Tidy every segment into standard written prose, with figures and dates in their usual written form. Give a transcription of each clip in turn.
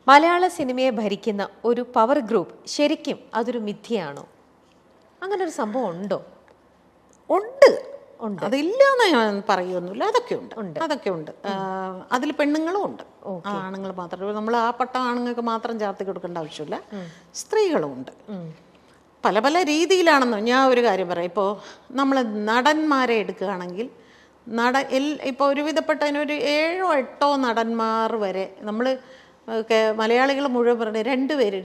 മലയാള സിനിമയെ ഭരിക്കുന്ന ഒരു പവർ ഗ്രൂപ്പ് ശരിക്കും അതൊരു മിഥ്യയാണോ? അങ്ങനെ ഒരു സംഭവം ഉണ്ടോ? ഉണ്ട്, അതില്ലാന്ന് ഞാൻ പറയുമൊന്നുമില്ല. അതൊക്കെ ഉണ്ട്. അതിൽ പെണ്ണുങ്ങളും ഉണ്ട്, ആണുങ്ങൾ മാത്രമല്ല. നമ്മൾ ആ പട്ടം ആണുങ്ങൾക്ക് മാത്രം ചാർത്തി കൊടുക്കേണ്ട ആവശ്യമില്ല, സ്ത്രീകളും ഉണ്ട്. പല പല രീതിയിലാണെന്ന് ഞാൻ ഒരു കാര്യം പറയാം. ഇപ്പോൾ നമ്മൾ നടന്മാരെ എടുക്കുകയാണെങ്കിൽ ഇപ്പോൾ ഒരുവിധപ്പെട്ടതിനൊരു 7 or 8 നടന്മാർ വരെ നമ്മൾ മലയാളികൾ മുഴുവൻ പറഞ്ഞ രണ്ട് പേര്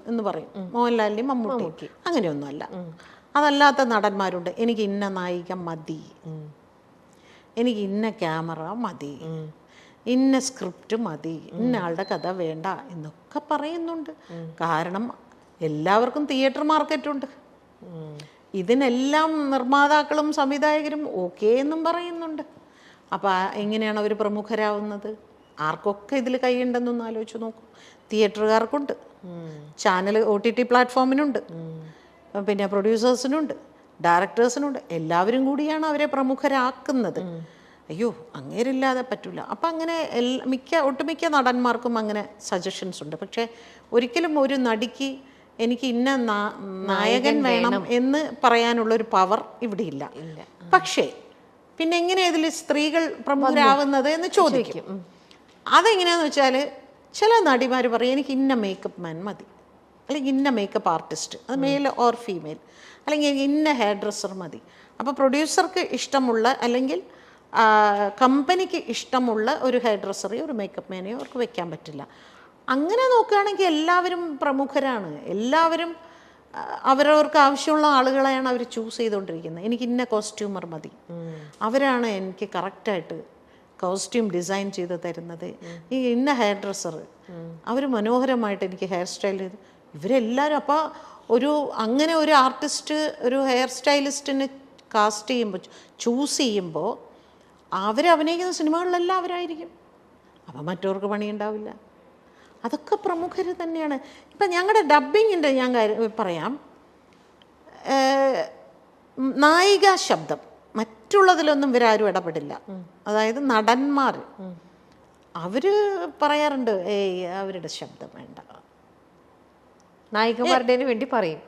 എന്ന് പറയും. മോഹൻലാലിൻ്റെയും മമ്മൂട്ടി അങ്ങനെയൊന്നുമല്ല. അതല്ലാത്ത നടന്മാരുണ്ട്. എനിക്ക് ഇന്ന നായിക മതി, എനിക്ക് ഇന്ന ക്യാമറ മതി, ഇന്ന സ്ക്രിപ്റ്റ് മതി, ഇന്ന ആളുടെ കഥ വേണ്ട എന്നൊക്കെ പറയുന്നുണ്ട്. കാരണം എല്ലാവർക്കും തിയേറ്റർ മാർക്കറ്റുണ്ട്. ഇതിനെല്ലാം നിർമ്മാതാക്കളും സംവിധായകരും ഓക്കെ എന്നും പറയുന്നുണ്ട്. അപ്പോൾ എങ്ങനെയാണ് അവർ പ്രമുഖരാകുന്നത്? ആർക്കൊക്കെ ഇതിൽ കൈയുണ്ടെന്നൊന്ന് ആലോചിച്ച് നോക്കും. തിയേറ്ററുകാർക്കുണ്ട്, ചാനൽ OTT പ്ലാറ്റ്ഫോമിനുണ്ട്, പിന്നെ പ്രൊഡ്യൂസേഴ്സിനുണ്ട്, ഡയറക്ടേഴ്സിനുണ്ട്. എല്ലാവരും കൂടിയാണ് അവരെ പ്രമുഖരാക്കുന്നത്. അയ്യോ, അങ്ങേരില്ലാതെ പറ്റില്ല. അപ്പം അങ്ങനെ ഒട്ടുമിക്ക നടന്മാർക്കും അങ്ങനെ സജഷൻസ് ഉണ്ട്. പക്ഷേ ഒരിക്കലും ഒരു നടിക്ക് എനിക്ക് ഇന്ന നായകൻ വേണം എന്ന് പറയാനുള്ളൊരു പവർ ഇവിടെ ഇല്ല. പക്ഷേ പിന്നെ എങ്ങനെയാണ് ഇതിൽ സ്ത്രീകൾ പ്രമുഖരാകുന്നത് എന്ന് ചോദിക്കും. അതെങ്ങനെയാന്ന് വെച്ചാൽ ചില നടിമാർ പറയും എനിക്ക് ഇന്ന മേക്കപ്പ് മാൻ മതി, അല്ലെങ്കിൽ ഇന്ന മേക്കപ്പ് ആർട്ടിസ്റ്റ്, അത് മെയിൽ ഓർ ഫീമെയിൽ, അല്ലെങ്കിൽ ഇന്ന ഹെയർ ഡ്രസ്സർ മതി. അപ്പോൾ പ്രൊഡ്യൂസർക്ക് ഇഷ്ടമുള്ള അല്ലെങ്കിൽ കമ്പനിക്ക് ഇഷ്ടമുള്ള ഒരു ഹെയർ ഡ്രസ്സറെയോ ഒരു മേക്കപ്പ് മാനെയോ അവർക്ക് വെക്കാൻ പറ്റില്ല. അങ്ങനെ നോക്കുകയാണെങ്കിൽ എല്ലാവരും പ്രമുഖരാണ്. എല്ലാവരും അവരവർക്ക് ആവശ്യമുള്ള ആളുകളെയാണ് അവർ ചൂസ് ചെയ്തുകൊണ്ടിരിക്കുന്നത്. എനിക്ക് ഇന്ന കോസ്റ്റ്യൂമർ മതി, അവരാണ് എനിക്ക് കറക്റ്റായിട്ട് കോസ്റ്റ്യൂം ഡിസൈൻ ചെയ്ത് തരുന്നത്. ഈ ഇന്ന ഹെയർ ഡ്രസ്സർ, അവർ മനോഹരമായിട്ട് എനിക്ക് ഹെയർ സ്റ്റൈൽ ചെയ്ത്, ഇവരെല്ലാവരും. അപ്പോൾ അങ്ങനെ ഒരു ആർട്ടിസ്റ്റ് ഒരു ഹെയർ സ്റ്റൈലിസ്റ്റിനെ കാസ്റ്റ് ചെയ്യുമ്പോൾ ചൂസ് ചെയ്യുമ്പോൾ അവരഭിനയിക്കുന്ന സിനിമകളിലെല്ലാം അവരായിരിക്കും. അപ്പം മറ്റവർക്ക് പണിയുണ്ടാവില്ല. അതൊക്കെ പ്രമുഖർ തന്നെയാണ്. ഇപ്പം ഞങ്ങളുടെ ഡബ്ബിങ്ങിൻ്റെ ഞാൻ പറയാം, നായിക ശബ്ദം മറ്റുള്ളതിലൊന്നും ഇവരാരും ഇടപെടില്ല. അതായത് നടന്മാർ അവർ പറയാറുണ്ട്, അവരുടെ ശബ്ദം വേണ്ട, നായികമാരുടെ വേണ്ടി പറയും.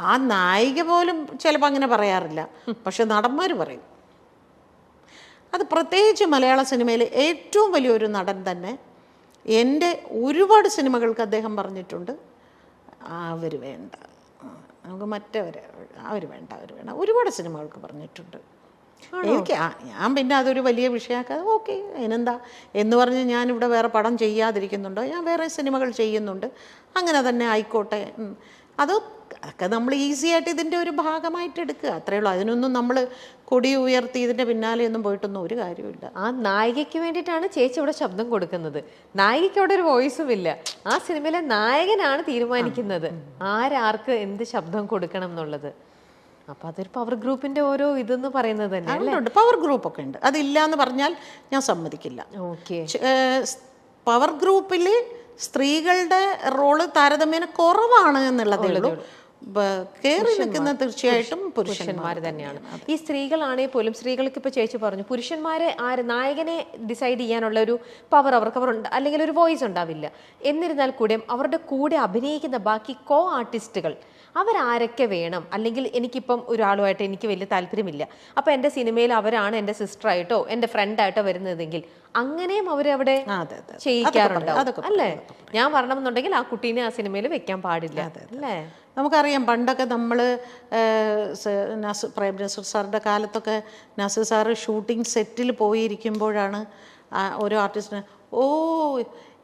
ആ നായിക പോലും ചിലപ്പോൾ അങ്ങനെ പറയാറില്ല, പക്ഷെ നടന്മാർ പറയും. അത് പ്രത്യേകിച്ച് മലയാള സിനിമയിൽ ഏറ്റവും വലിയൊരു നടൻ തന്നെ എൻ്റെ ഒരുപാട് സിനിമകൾക്ക് അദ്ദേഹം പറഞ്ഞിട്ടുണ്ട്, അവർ വേണ്ട, നമുക്ക് അവർ വേണ്ട. ഒരുപാട് സിനിമകൾക്ക് പറഞ്ഞിട്ടുണ്ട്. ഞാൻ പിന്നെ അതൊരു വലിയ വിഷയമാക്കാതെ ഓക്കെ അതിനെന്താ എന്ന് പറഞ്ഞ് ഞാനിവിടെ വേറെ പടം ചെയ്യാതിരിക്കുന്നുണ്ടോ, ഞാൻ വേറെ സിനിമകൾ ചെയ്യുന്നുണ്ട്, അങ്ങനെ തന്നെ ആയിക്കോട്ടെ. അതൊക്കെ നമ്മൾ ഈസി ആയിട്ട് ഇതിൻ്റെ ഒരു ഭാഗമായിട്ട് എടുക്കുക, അത്രയേ ഉള്ളൂ. അതിനൊന്നും നമ്മൾ കൊടി ഉയർത്തി ഇതിൻ്റെ പിന്നാലെയൊന്നും പോയിട്ടൊന്നും ഒരു കാര്യമില്ല. ആ നായികയ്ക്ക് വേണ്ടിയിട്ടാണ് ചേച്ചി ഇവിടെ ശബ്ദം കൊടുക്കുന്നത്. നായികയ്ക്ക് അവിടെ ഒരു വോയിസും ഇല്ല. ആ സിനിമയിലെ നായകനാണ് തീരുമാനിക്കുന്നത് ആർക്ക് എന്ത് ശബ്ദം കൊടുക്കണം എന്നുള്ളത്. അപ്പൊ അതൊരു പവർ ഗ്രൂപ്പിന്റെ ഓരോ ഇതെന്ന് പറയുന്നത് തന്നെ പവർ ഗ്രൂപ്പ് ഒക്കെ ഉണ്ട്. അതില്ല എന്ന് പറഞ്ഞാൽ ഞാൻ സമ്മതിക്കില്ല. ഓക്കെ, പവർ ഗ്രൂപ്പിൽ സ്ത്രീകളുടെ റോള് താരതമ്യേന കുറവാണ് എന്നുള്ളതേ ഉള്ളൂ. കയറി നിൽക്കുന്ന തീർച്ചയായിട്ടും പുരുഷന്മാർ തന്നെയാണ്. ഈ സ്ത്രീകളാണെങ്കിൽ പോലും, സ്ത്രീകൾക്ക് ഇപ്പൊ ചേച്ചി പറഞ്ഞു, പുരുഷന്മാരെ നായകനെ ഡിസൈഡ് ചെയ്യാനുള്ള ഒരു പവർ അവർ അല്ലെങ്കിൽ ഒരു വോയിസ് ഉണ്ടാവില്ല. എന്നിരുന്നാൽ കൂടെ അവരുടെ കൂടെ അഭിനയിക്കുന്ന ബാക്കി കോ ആർട്ടിസ്റ്റുകൾ അവരാരൊക്കെ വേണം, അല്ലെങ്കിൽ എനിക്കിപ്പം ഒരാളുമായിട്ട് എനിക്ക് വലിയ താല്പര്യമില്ല, അപ്പം എൻ്റെ സിനിമയിൽ അവരാണ് എൻ്റെ സിസ്റ്ററായിട്ടോ എൻ്റെ ഫ്രണ്ടായിട്ടോ വരുന്നതെങ്കിൽ അങ്ങനെയും അവരവിടെ ചെയ്യിക്കാറുണ്ടാവും അല്ലേ? ഞാൻ വരണമെന്നുണ്ടെങ്കിൽ ആ കുട്ടീനെ ആ സിനിമയിൽ വെക്കാൻ പാടില്ല അല്ലേ? നമുക്കറിയാം പണ്ടൊക്കെ നമ്മൾ പ്രേം നസീർ സാറിൻ്റെ കാലത്തൊക്കെ നസീർ സാറ് ഷൂട്ടിംഗ് സെറ്റിൽ പോയിരിക്കുമ്പോഴാണ് ഓരോ ആർട്ടിസ്റ്റിന്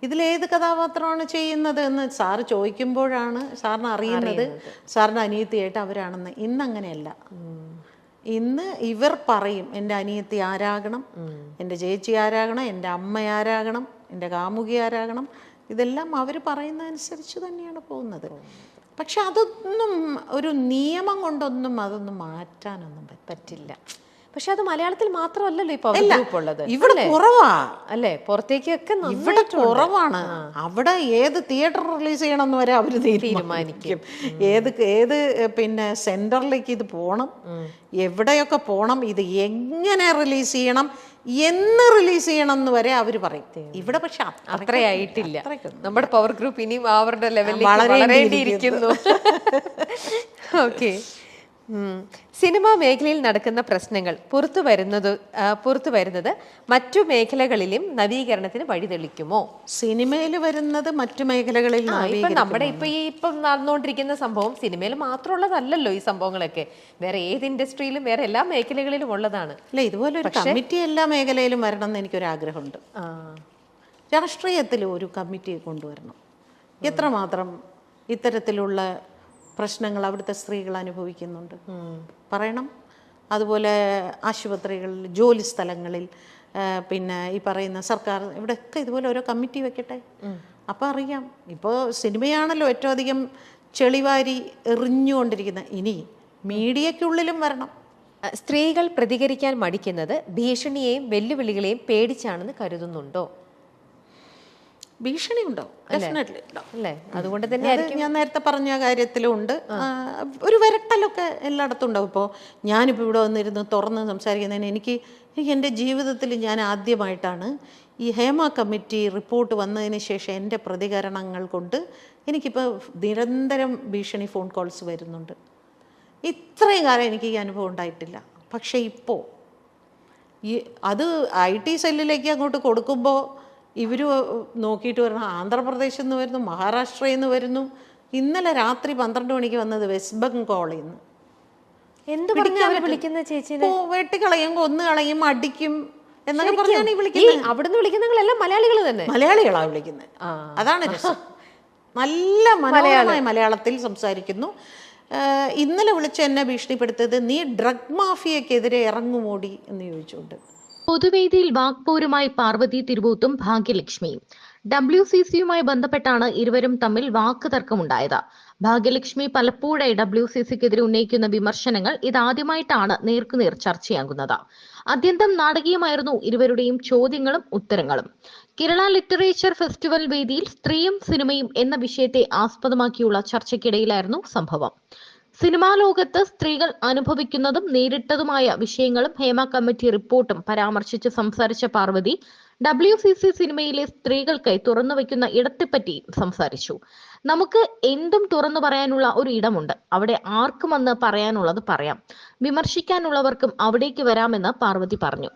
ഇതിലേത് കഥാപാത്രമാണ് ചെയ്യുന്നത് എന്ന് സാറ് ചോദിക്കുമ്പോഴാണ് സാറിന് അറിയുന്നത് സാറിൻ്റെ അനിയത്തിയായിട്ട് അവരാണെന്ന്. ഇന്നങ്ങനെയല്ല. ഇന്ന് ഇവർ പറയും എൻ്റെ അനിയത്തി ആരാകണം, എൻ്റെ ചേച്ചി ആരാകണം, എൻ്റെ അമ്മ ആരാകണം, എൻ്റെ കാമുകി ആരാകണം, ഇതെല്ലാം അവർ പറയുന്നതനുസരിച്ച് തന്നെയാണ് പോകുന്നത്. പക്ഷെ അതൊന്നും ഒരു നിയമം കൊണ്ടൊന്നും അതൊന്നും മാറ്റാനൊന്നും പറ്റില്ല. പക്ഷെ അത് മലയാളത്തിൽ മാത്രമല്ലല്ലോ ഇപ്പൊ ഗ്രൂപ്പ് ഉള്ളത്. ഇവിടെ കുറവാ അല്ലേ? പുറത്തേക്കൊക്കെ ഇവിടെ കുറവാണ്. അവിടെ ഏത് തിയേറ്റർ റിലീസ് ചെയ്യണമെന്ന് വരെ അവർ തീരുമാനിക്കും. ഏത് പിന്നെ സെന്ററിലേക്ക് ഇത് പോകണം, എവിടെയൊക്കെ പോകണം, ഇത് എങ്ങനെ റിലീസ് ചെയ്യണം, എന്ന് റിലീസ് ചെയ്യണം എന്ന് വരെ അവർ പറയും. ഇവിടെ പക്ഷെ അത്രയായിട്ടില്ല. അത്രയ്ക്കൊന്നും. നമ്മുടെ പവർ ഗ്രൂപ്പ് ഇനിയും അവരുടെ ലെവലിൽ വളരേണ്ടിയിരിക്കുന്നു. ഓക്കെ. സിനിമാ മേഖലയിൽ നടക്കുന്ന പ്രശ്നങ്ങൾ പുറത്തു വരുന്നത് മറ്റു മേഖലകളിലും നവീകരണത്തിന് വഴിതെളിക്കുമോ? സിനിമയിൽ വരുന്നത് മറ്റു മേഖലകളിൽ നമ്മുടെ ഇപ്പം നടന്നുകൊണ്ടിരിക്കുന്ന സംഭവം സിനിമയിൽ മാത്രമുള്ളതല്ലല്ലോ. ഈ സംഭവങ്ങളൊക്കെ വേറെ ഏത് ഇൻഡസ്ട്രിയിലും വേറെ എല്ലാ മേഖലകളിലും ഉള്ളതാണ്. അല്ല, ഇതുപോലെ ഒരു കമ്മിറ്റി എല്ലാ മേഖലയിലും വരണം എന്ന് എനിക്കൊരാഗ്രഹമുണ്ട്. രാഷ്ട്രീയത്തിൽ ഒരു കമ്മിറ്റി കൊണ്ടുവരണം. എത്രമാത്രം ഇത്തരത്തിലുള്ള പ്രശ്നങ്ങൾ അവിടുത്തെ സ്ത്രീകൾ അനുഭവിക്കുന്നുണ്ട് പറയണം. അതുപോലെ ആശുപത്രികളിൽ, ജോലി സ്ഥലങ്ങളിൽ, പിന്നെ ഈ പറയുന്ന സർക്കാർ, ഇവിടെയൊക്കെ ഇതുപോലെ ഓരോ കമ്മിറ്റി വെക്കട്ടെ. അപ്പം അറിയാം. ഇപ്പോൾ സിനിമയാണല്ലോ ഏറ്റവും അധികം ചെളിവാരി എറിഞ്ഞുകൊണ്ടിരിക്കുന്നത്. ഇനി മീഡിയയ്ക്കുള്ളിലും വരണം. സ്ത്രീകൾ പ്രതികരിക്കാൻ മടിക്കുന്നത് ഭീഷണിയെയും വെല്ലുവിളികളെയും പേടിച്ചാണെന്ന് കരുതുന്നുണ്ടോ? ഭീഷണി ഉണ്ടാവും, ഡെഫിനറ്റ്ലി ഉണ്ടാവും അല്ലേ? അതുകൊണ്ട് തന്നെ ഞാൻ നേരത്തെ പറഞ്ഞ കാര്യത്തിലും ഉണ്ട്. ഒരു വിരട്ടലൊക്കെ എല്ലായിടത്തും ഉണ്ടാവും. ഇപ്പോൾ ഞാനിപ്പോൾ ഇവിടെ വന്നിരുന്ന് തുറന്ന് സംസാരിക്കുന്നതിന് എനിക്ക് എൻ്റെ ജീവിതത്തിൽ ഞാൻ ആദ്യമായിട്ടാണ് ഈ ഹേമ കമ്മിറ്റി റിപ്പോർട്ട് വന്നതിന് ശേഷം എൻ്റെ പ്രതികരണങ്ങൾ കൊണ്ട് എനിക്കിപ്പോൾ നിരന്തരം ഭീഷണി ഫോൺ കോൾസ് വരുന്നുണ്ട്. ഇത്രയും കാലം എനിക്ക് ഈ അനുഭവം ഉണ്ടായിട്ടില്ല. പക്ഷേ ഇപ്പോൾ അത് IT സെല്ലിലേക്ക് അങ്ങോട്ട് കൊടുക്കുമ്പോൾ ഇവർ നോക്കിയിട്ട് വരണം, ആന്ധ്രാപ്രദേശിൽ നിന്ന് വരുന്നു, മഹാരാഷ്ട്രയിൽ നിന്ന് വരുന്നു. ഇന്നലെ രാത്രി 12 മണിക്ക് വന്നത് വെസ്റ്റ് ബംഗാളിൽ നിന്ന്. എന്ത് വിളിക്കുന്ന ചേച്ചി? വെട്ടിക്കളയും, കൊന്നുകളയും, അടിക്കും എന്നൊക്കെ പറഞ്ഞാണ് ഈ വിളിക്കുന്നത്. അവിടുന്ന് വിളിക്കുന്നവങ്ങളെല്ലാം മലയാളികൾ തന്നെ, മലയാളികളാണ് വിളിക്കുന്നത്. അതാണ് രസം. നല്ല മനോഹരമായ മലയാളത്തിൽ സംസാരിക്കുന്നു. ഇന്നലെ വിളിച്ച് എന്നെ ഭീഷണിപ്പെടുത്തത്, നീ ഡ്രഗ് മാഫിയക്കെതിരെ ഇറങ്ങുമോടി എന്ന് ചോദിച്ചുകൊണ്ട്. പൊതുവേദിയിൽ വാക്പോരുമായി പാർവതി തിരുവോത്തും ഭാഗ്യലക്ഷ്മിയും. WCCയുമായി ബന്ധപ്പെട്ടാണ് ഇരുവരും തമ്മിൽ വാക്ക് തർക്കമുണ്ടായത്. ഭാഗ്യലക്ഷ്മി പലപ്പോഴായി WCCക്കെതിരെ ഉന്നയിക്കുന്ന വിമർശനങ്ങൾ ഇതാദ്യമായിട്ടാണ് നേർക്കുനേർ ചർച്ചയാകുന്നത്. അത്യന്തം നാടകീയമായിരുന്നു ഇരുവരുടെയും ചോദ്യങ്ങളും ഉത്തരങ്ങളും. കേരള ലിറ്ററേച്ചർ ഫെസ്റ്റിവൽ വേദിയിൽ സ്ത്രീയും സിനിമയും എന്ന വിഷയത്തെ ആസ്പദമാക്കിയുള്ള ചർച്ചയ്ക്കിടയിലായിരുന്നു സംഭവം. സിനിമാ ലോകത്ത് സ്ത്രീകൾ അനുഭവിക്കുന്നതും നേരിട്ടതുമായ വിഷയങ്ങളും ഹേമ കമ്മിറ്റി റിപ്പോർട്ടും പരാമർശിച്ച് സംസാരിച്ച പാർവതി WCC സിനിമയിലെ സ്ത്രീകൾക്കായി തുറന്നുവെക്കുന്ന ഇടത്തെപ്പറ്റി സംസാരിച്ചു. നമുക്ക് എന്തും തുറന്നു പറയാനുള്ള ഒരു ഇടമുണ്ട്. അവിടെ ആർക്കും വന്ന് പറയാനുള്ളത് പറയാം. വിമർശിക്കാനുള്ളവർക്കും അവിടേക്ക് വരാമെന്ന് പാർവതി പറഞ്ഞു.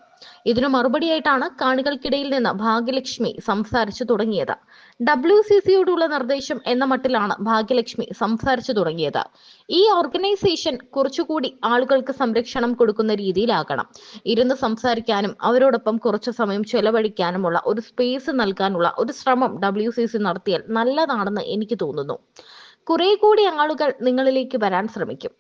ഇതിനു മറുപടിയായിട്ടാണ് കാണികൾക്കിടയിൽ നിന്ന് ഭാഗ്യലക്ഷ്മി സംസാരിച്ചു തുടങ്ങിയത്. WCCയോടുള്ള നിർദ്ദേശം എന്ന മട്ടിലാണ് ഭാഗ്യലക്ഷ്മി സംസാരിച്ചു തുടങ്ങിയത്. ഈ ഓർഗനൈസേഷൻ കുറച്ചുകൂടി ആളുകൾക്ക് സംരക്ഷണം കൊടുക്കുന്ന രീതിയിലാകണം. ഇരുന്ന് സംസാരിക്കാനും അവരോടൊപ്പം കുറച്ചു സമയം ചെലവഴിക്കാനുമുള്ള ഒരു സ്പേസ് നൽകാനുള്ള ഒരു ശ്രമം WCC നടത്തിയാൽ നല്ലതാണെന്ന് എനിക്ക് തോന്നുന്നു. കുറെ കൂടി ആളുകൾ നിങ്ങളിലേക്ക് വരാൻ ശ്രമിക്കും.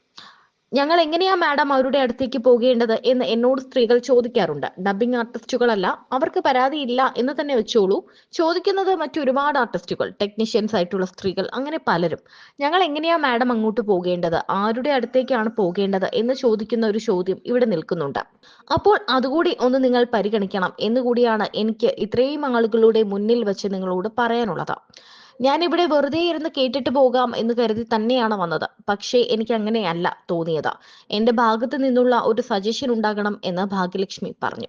ഞങ്ങൾ എങ്ങനെയാ മാഡം അവരുടെ അടുത്തേക്ക് പോകേണ്ടത് എന്ന് എന്നോട് സ്ത്രീകൾ ചോദിക്കാറുണ്ട്. ഡബ്ബിംഗ് ആർട്ടിസ്റ്റുകളല്ല, അവർക്ക് പരാതിയില്ല എന്ന് തന്നെ വെച്ചോളൂ. ചോദിക്കുന്നത് മറ്റൊരുപാട് ആർട്ടിസ്റ്റുകൾ, ടെക്നീഷ്യൻസ് ആയിട്ടുള്ള സ്ത്രീകൾ, അങ്ങനെ പലരും. ഞങ്ങൾ എങ്ങനെയാ മാഡം അങ്ങോട്ട് പോകേണ്ടത്, ആരുടെ അടുത്തേക്കാണ് പോകേണ്ടത് എന്ന് ചോദിക്കുന്ന ഒരു ചോദ്യം ഇവിടെ നിൽക്കുന്നുണ്ട്. അപ്പോൾ അതുകൂടി ഒന്ന് നിങ്ങൾ പരിഗണിക്കണം എന്നുകൂടിയാണ് എനിക്ക് ഇത്രയും ആളുകളുടെ മുന്നിൽ വെച്ച് നിങ്ങളോട് പറയാനുള്ളത്. ഞാൻ ഇവിടെ വെറുതെ ഇരുന്ന് കേട്ടിട്ട് പോകാം എന്ന് കരുതി തന്നെയാണ് വന്നത്. പക്ഷേ എനിക്ക് അങ്ങനെയല്ല തോന്നിയത്. എന്റെ ഭാഗത്ത് നിന്നുള്ള ഒരു സജഷൻ ഉണ്ടാകണം എന്ന് ഭാഗ്യലക്ഷ്മി പറഞ്ഞു.